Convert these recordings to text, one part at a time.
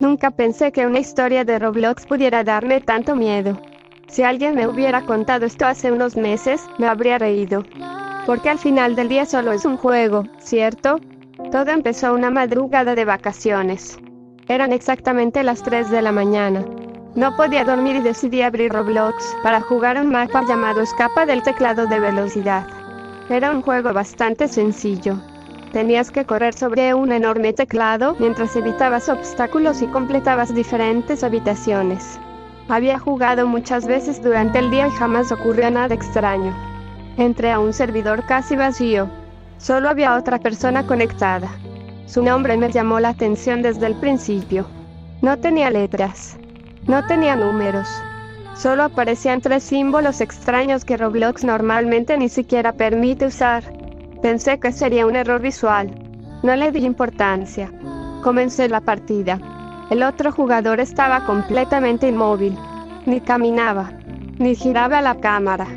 Nunca pensé que una historia de Roblox pudiera darme tanto miedo. Si alguien me hubiera contado esto hace unos meses, me habría reído. Porque al final del día solo es un juego, ¿cierto? Todo empezó una madrugada de vacaciones. Eran exactamente las 3 de la mañana. No podía dormir y decidí abrir Roblox para jugar un mapa llamado Escapa del teclado de velocidad. Era un juego bastante sencillo. Tenías que correr sobre un enorme teclado mientras evitabas obstáculos y completabas diferentes habitaciones. Había jugado muchas veces durante el día y jamás ocurrió nada extraño. Entré a un servidor casi vacío. Solo había otra persona conectada. Su nombre me llamó la atención desde el principio. No tenía letras. No tenía números. Solo aparecían 3 símbolos extraños que Roblox normalmente ni siquiera permite usar. Pensé que sería un error visual. No le di importancia. Comencé la partida. El otro jugador estaba completamente inmóvil. Ni caminaba. Ni giraba la cámara.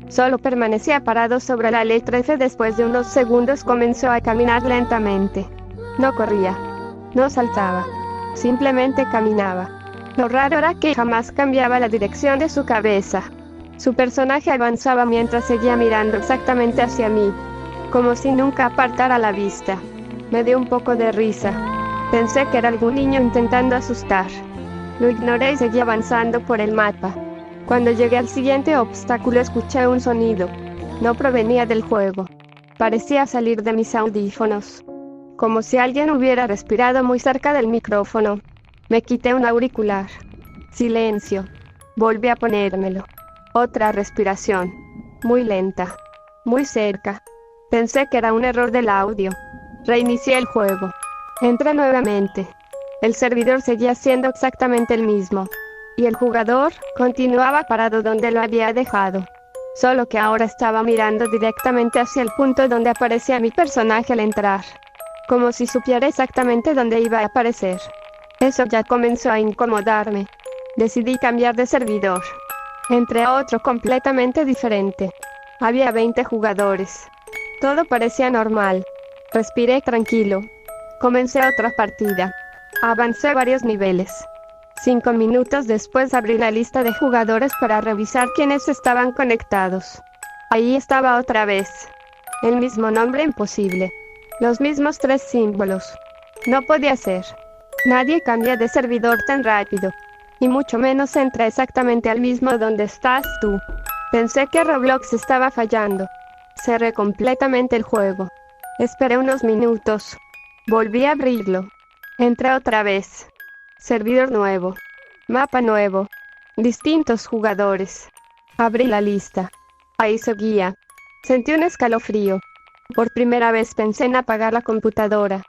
Solo permanecía parado sobre la letra F. Después de unos segundos comenzó a caminar lentamente. No corría. No saltaba. Simplemente caminaba. Lo raro era que jamás cambiaba la dirección de su cabeza. Su personaje avanzaba mientras seguía mirando exactamente hacia mí, como si nunca apartara la vista. Me dio un poco de risa. Pensé que era algún niño intentando asustar. Lo ignoré y seguí avanzando por el mapa. Cuando llegué al siguiente obstáculo escuché un sonido. No provenía del juego. Parecía salir de mis audífonos. Como si alguien hubiera respirado muy cerca del micrófono. Me quité un auricular. Silencio. Volví a ponérmelo. Otra respiración. Muy lenta. Muy cerca. Pensé que era un error del audio. Reinicié el juego. Entré nuevamente. El servidor seguía siendo exactamente el mismo. Y el jugador continuaba parado donde lo había dejado. Solo que ahora estaba mirando directamente hacia el punto donde aparecía mi personaje al entrar. Como si supiera exactamente dónde iba a aparecer. Eso ya comenzó a incomodarme. Decidí cambiar de servidor. Entré a otro completamente diferente. Había 20 jugadores. Todo parecía normal. Respiré tranquilo. Comencé otra partida. Avancé varios niveles. 5 minutos después abrí la lista de jugadores para revisar quiénes estaban conectados. Ahí estaba otra vez. El mismo nombre imposible. Los mismos 3 símbolos. No podía ser. Nadie cambia de servidor tan rápido. Y mucho menos entra exactamente al mismo donde estás tú. Pensé que Roblox estaba fallando. Cerré completamente el juego. Esperé unos minutos. Volví a abrirlo. Entré otra vez. Servidor nuevo. Mapa nuevo. Distintos jugadores. Abrí la lista. Ahí seguía. Sentí un escalofrío. Por primera vez pensé en apagar la computadora.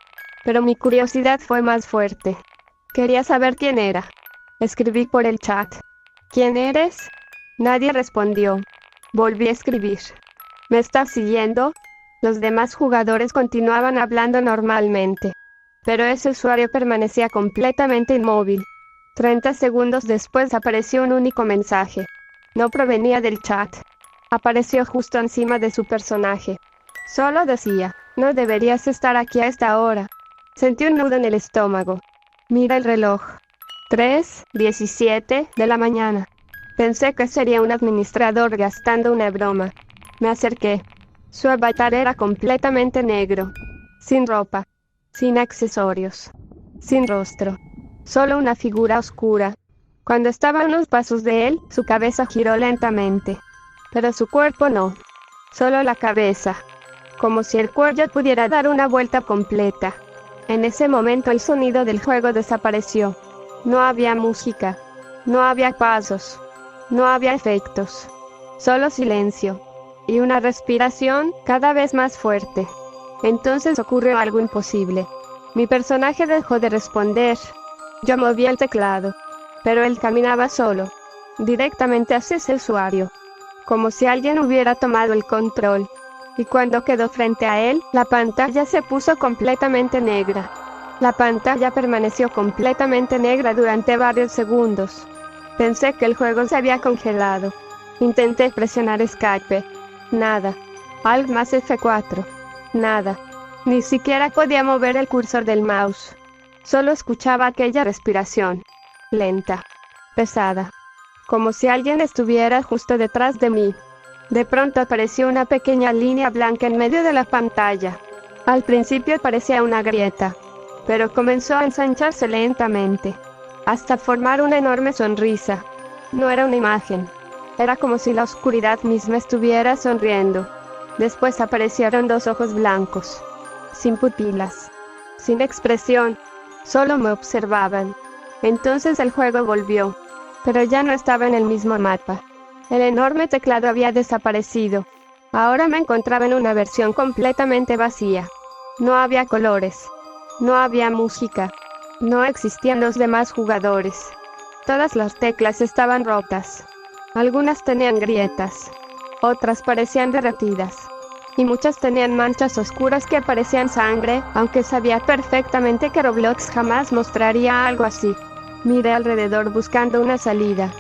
Pero mi curiosidad fue más fuerte. Quería saber quién era. Escribí por el chat. ¿Quién eres? Nadie respondió. Volví a escribir. ¿Me estás siguiendo? Los demás jugadores continuaban hablando normalmente. Pero ese usuario permanecía completamente inmóvil. 30 segundos después apareció un único mensaje. No provenía del chat. Apareció justo encima de su personaje. Solo decía, no deberías estar aquí a esta hora. Sentí un nudo en el estómago. Mira el reloj. 3:17 de la mañana. Pensé que sería un administrador gastando una broma. Me acerqué. Su avatar era completamente negro. Sin ropa. Sin accesorios. Sin rostro. Solo una figura oscura. Cuando estaba a unos pasos de él, su cabeza giró lentamente. Pero su cuerpo no. Solo la cabeza. Como si el cuello pudiera dar una vuelta completa. En ese momento el sonido del juego desapareció. No había música. No había pasos. No había efectos. Solo silencio. Y una respiración cada vez más fuerte. Entonces ocurrió algo imposible. Mi personaje dejó de responder. Yo moví el teclado. Pero él caminaba solo. Directamente hacia ese usuario. Como si alguien hubiera tomado el control. Y cuando quedó frente a él, la pantalla se puso completamente negra. La pantalla permaneció completamente negra durante varios segundos. Pensé que el juego se había congelado. Intenté presionar Escape. Nada. Alt más F4. Nada. Ni siquiera podía mover el cursor del mouse. Solo escuchaba aquella respiración. Lenta. Pesada. Como si alguien estuviera justo detrás de mí. De pronto apareció una pequeña línea blanca en medio de la pantalla. Al principio parecía una grieta, pero comenzó a ensancharse lentamente, hasta formar una enorme sonrisa. No era una imagen. Era como si la oscuridad misma estuviera sonriendo. Después aparecieron 2 ojos blancos, sin pupilas, sin expresión, solo me observaban. Entonces el juego volvió, pero ya no estaba en el mismo mapa. El enorme teclado había desaparecido. Ahora me encontraba en una versión completamente vacía. No había colores, no había música, no existían los demás jugadores. Todas las teclas estaban rotas. Algunas tenían grietas, otras parecían derretidas, y muchas tenían manchas oscuras que parecían sangre, aunque sabía perfectamente que Roblox jamás mostraría algo así. Miré alrededor buscando una salida.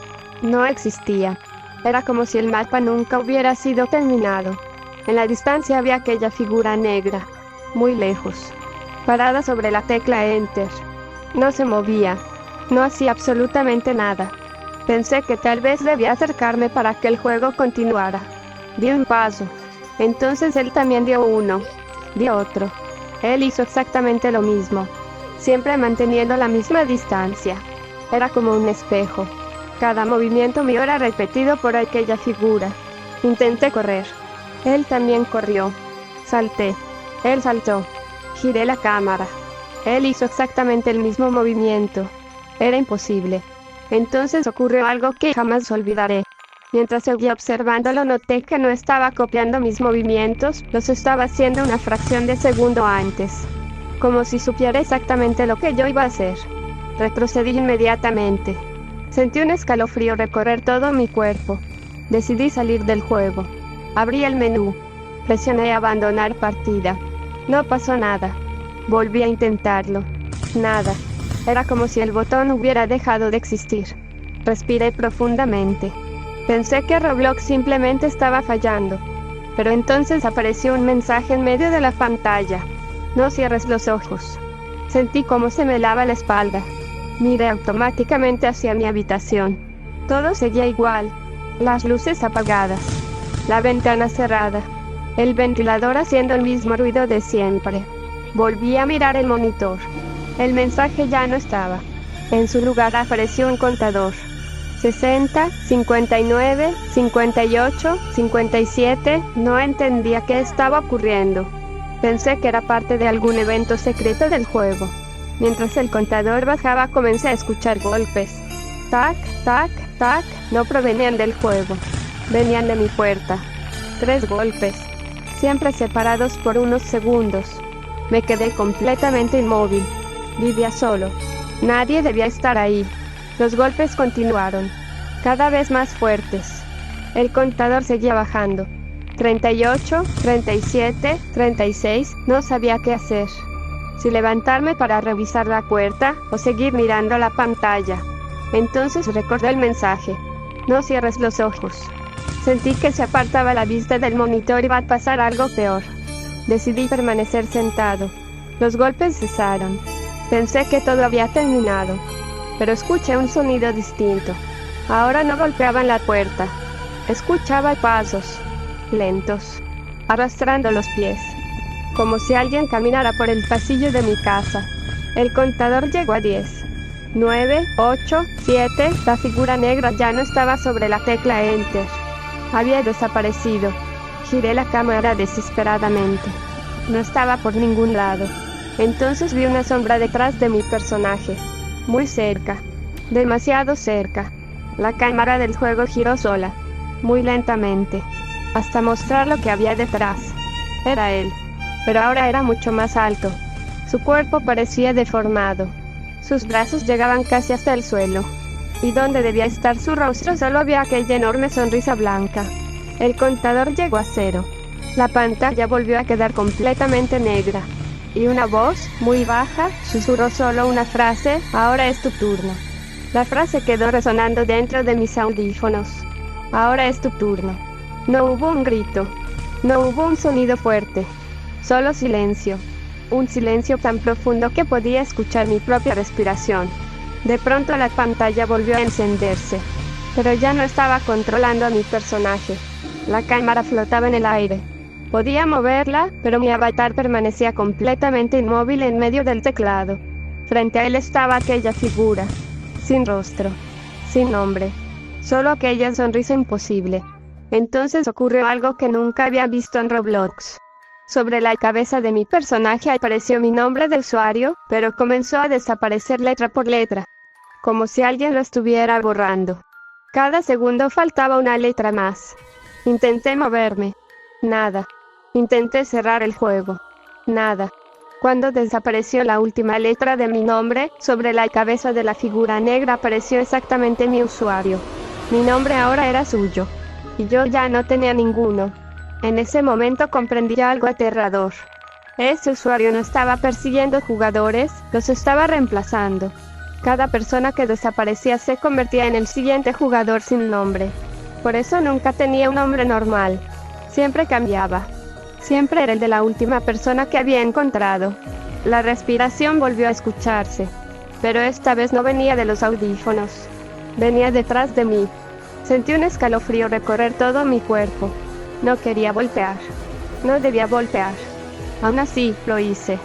No existía. Era como si el mapa nunca hubiera sido terminado. En la distancia había aquella figura negra, muy lejos, parada sobre la tecla Enter. No se movía, no hacía absolutamente nada. Pensé que tal vez debía acercarme para que el juego continuara. Di un paso. Entonces él también dio uno. Di otro. Él hizo exactamente lo mismo, siempre manteniendo la misma distancia. Era como un espejo. Cada movimiento mío era repetido por aquella figura. Intenté correr. Él también corrió. Salté. Él saltó. Giré la cámara. Él hizo exactamente el mismo movimiento. Era imposible. Entonces ocurrió algo que jamás olvidaré. Mientras seguía observándolo noté que no estaba copiando mis movimientos, los estaba haciendo una fracción de segundo antes. Como si supiera exactamente lo que yo iba a hacer. Retrocedí inmediatamente. Sentí un escalofrío recorrer todo mi cuerpo. Decidí salir del juego. Abrí el menú. Presioné abandonar partida. No pasó nada. Volví a intentarlo. Nada. Era como si el botón hubiera dejado de existir. Respiré profundamente. Pensé que Roblox simplemente estaba fallando. Pero entonces apareció un mensaje en medio de la pantalla. No cierres los ojos. Sentí cómo se me helaba la espalda. Miré automáticamente hacia mi habitación. Todo seguía igual. Las luces apagadas. La ventana cerrada. El ventilador haciendo el mismo ruido de siempre. Volví a mirar el monitor. El mensaje ya no estaba. En su lugar apareció un contador. 60, 59, 58, 57. No entendía qué estaba ocurriendo. Pensé que era parte de algún evento secreto del juego. Mientras el contador bajaba comencé a escuchar golpes. Tac, tac, tac. No provenían del juego. Venían de mi puerta. 3 golpes. Siempre separados por unos segundos. Me quedé completamente inmóvil. Vivía solo. Nadie debía estar ahí. Los golpes continuaron, cada vez más fuertes. El contador seguía bajando. 38, 37, 36, no sabía qué hacer. Si levantarme para revisar la puerta o seguir mirando la pantalla. Entonces recordé el mensaje. No cierres los ojos. Sentí que se apartaba la vista del monitor y iba a pasar algo peor. Decidí permanecer sentado. Los golpes cesaron. Pensé que todo había terminado. Pero escuché un sonido distinto. Ahora no golpeaban la puerta. Escuchaba pasos, lentos, arrastrando los pies. Como si alguien caminara por el pasillo de mi casa. El contador llegó a 10. 9, 8, 7. La figura negra ya no estaba sobre la tecla Enter. Había desaparecido. Giré la cámara desesperadamente. No estaba por ningún lado. Entonces vi una sombra detrás de mi personaje. Muy cerca. Demasiado cerca. La cámara del juego giró sola. Muy lentamente. Hasta mostrar lo que había detrás. Era él. Pero ahora era mucho más alto. Su cuerpo parecía deformado. Sus brazos llegaban casi hasta el suelo. Y donde debía estar su rostro solo había aquella enorme sonrisa blanca. El contador llegó a 0. La pantalla volvió a quedar completamente negra. Y una voz, muy baja, susurró solo una frase: ahora es tu turno. La frase quedó resonando dentro de mis audífonos. Ahora es tu turno. No hubo un grito. No hubo un sonido fuerte. Solo silencio. Un silencio tan profundo que podía escuchar mi propia respiración. De pronto la pantalla volvió a encenderse. Pero ya no estaba controlando a mi personaje. La cámara flotaba en el aire. Podía moverla, pero mi avatar permanecía completamente inmóvil en medio del teclado. Frente a él estaba aquella figura, sin rostro, sin nombre, solo aquella sonrisa imposible. Entonces ocurrió algo que nunca había visto en Roblox. Sobre la cabeza de mi personaje apareció mi nombre de usuario, pero comenzó a desaparecer letra por letra, como si alguien lo estuviera borrando. Cada segundo faltaba una letra más. Intenté moverme. Nada. Intenté cerrar el juego. Nada. Cuando desapareció la última letra de mi nombre, sobre la cabeza de la figura negra apareció exactamente mi usuario. Mi nombre ahora era suyo. Y yo ya no tenía ninguno. En ese momento comprendí algo aterrador. Ese usuario no estaba persiguiendo jugadores, los estaba reemplazando. Cada persona que desaparecía se convertía en el siguiente jugador sin nombre. Por eso nunca tenía un nombre normal. Siempre cambiaba. Siempre era el de la última persona que había encontrado. La respiración volvió a escucharse. Pero esta vez no venía de los audífonos. Venía detrás de mí. Sentí un escalofrío recorrer todo mi cuerpo. No quería voltear. No debía voltear. Aún así, lo hice.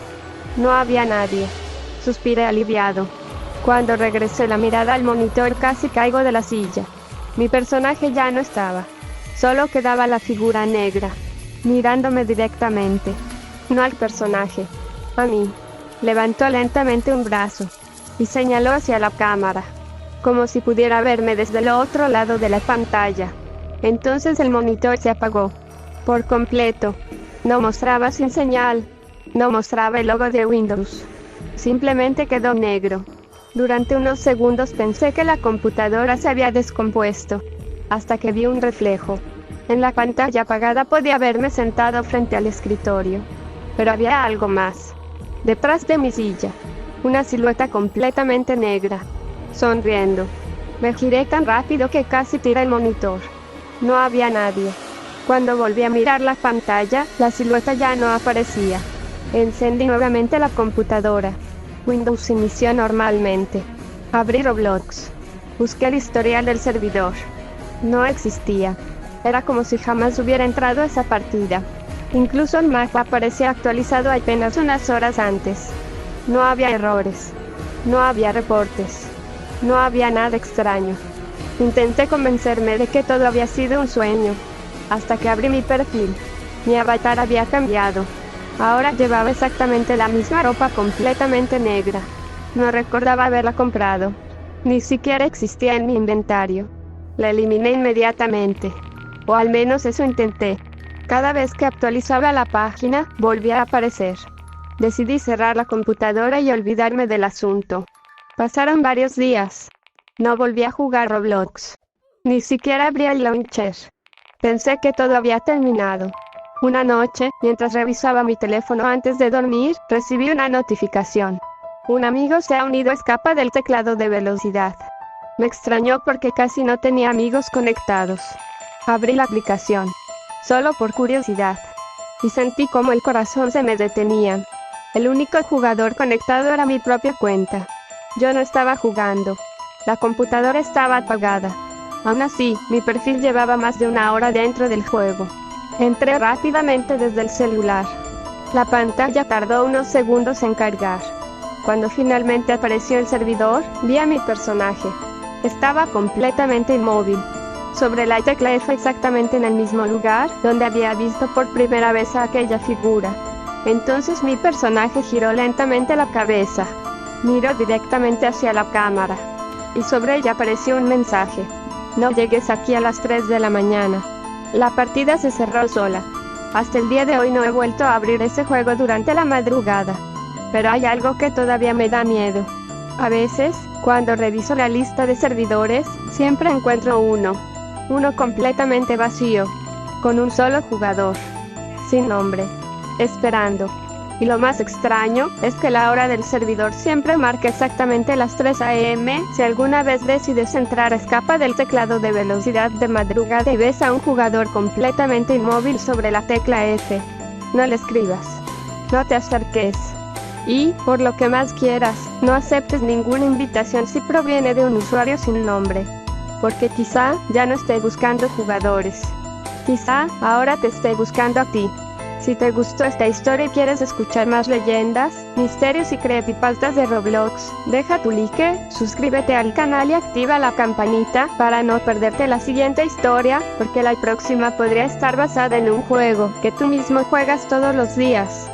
No había nadie. Suspiré aliviado. Cuando regresé la mirada al monitor casi caigo de la silla. Mi personaje ya no estaba. Solo quedaba la figura negra, mirándome directamente. No al personaje, a mí. Levantó lentamente un brazo y señaló hacia la cámara, como si pudiera verme desde el otro lado de la pantalla. Entonces el monitor se apagó por completo. No mostraba sin señal. No mostraba el logo de Windows. Simplemente quedó negro. Durante unos segundos pensé que la computadora se había descompuesto, hasta que vi un reflejo. En la pantalla apagada podía verme sentado frente al escritorio. Pero había algo más. Detrás de mi silla, una silueta completamente negra, sonriendo. Me giré tan rápido que casi tiré el monitor. No había nadie. Cuando volví a mirar la pantalla, la silueta ya no aparecía. Encendí nuevamente la computadora. Windows inició normalmente. Abrí Roblox. Busqué el historial del servidor. No existía. Era como si jamás hubiera entrado a esa partida. Incluso el mapa parecía actualizado apenas unas horas antes. No había errores. No había reportes. No había nada extraño. Intenté convencerme de que todo había sido un sueño. Hasta que abrí mi perfil. Mi avatar había cambiado. Ahora llevaba exactamente la misma ropa completamente negra. No recordaba haberla comprado. Ni siquiera existía en mi inventario. La eliminé inmediatamente. O al menos eso intenté. Cada vez que actualizaba la página, volvía a aparecer. Decidí cerrar la computadora y olvidarme del asunto. Pasaron varios días. No volví a jugar Roblox. Ni siquiera abrí el launcher. Pensé que todo había terminado. Una noche, mientras revisaba mi teléfono antes de dormir, recibí una notificación. Un amigo se ha unido a Escapa del teclado de velocidad. Me extrañó porque casi no tenía amigos conectados. Abrí la aplicación, solo por curiosidad, y sentí como el corazón se me detenía. El único jugador conectado era mi propia cuenta. Yo no estaba jugando. La computadora estaba apagada. Aún así, mi perfil llevaba más de una hora dentro del juego. Entré rápidamente desde el celular. La pantalla tardó unos segundos en cargar. Cuando finalmente apareció el servidor, vi a mi personaje. Estaba completamente inmóvil. Sobre la tecla F exactamente en el mismo lugar donde había visto por primera vez a aquella figura. Entonces mi personaje giró lentamente la cabeza. Miró directamente hacia la cámara. Y sobre ella apareció un mensaje. No llegues aquí a las 3 de la mañana. La partida se cerró sola. Hasta el día de hoy no he vuelto a abrir ese juego durante la madrugada. Pero hay algo que todavía me da miedo. A veces, cuando reviso la lista de servidores, siempre encuentro uno completamente vacío, con un solo jugador, sin nombre, esperando. Y lo más extraño es que la hora del servidor siempre marca exactamente las 3 a.m. Si alguna vez decides entrar a Escapa del teclado de velocidad de madrugada y ves a un jugador completamente inmóvil sobre la tecla F, no le escribas. No te acerques. Y, por lo que más quieras, no aceptes ninguna invitación si proviene de un usuario sin nombre. Porque quizá ya no esté buscando jugadores. Quizá ahora te esté buscando a ti. Si te gustó esta historia y quieres escuchar más leyendas, misterios y creepypastas de Roblox, deja tu like, suscríbete al canal y activa la campanita para no perderte la siguiente historia, porque la próxima podría estar basada en un juego que tú mismo juegas todos los días.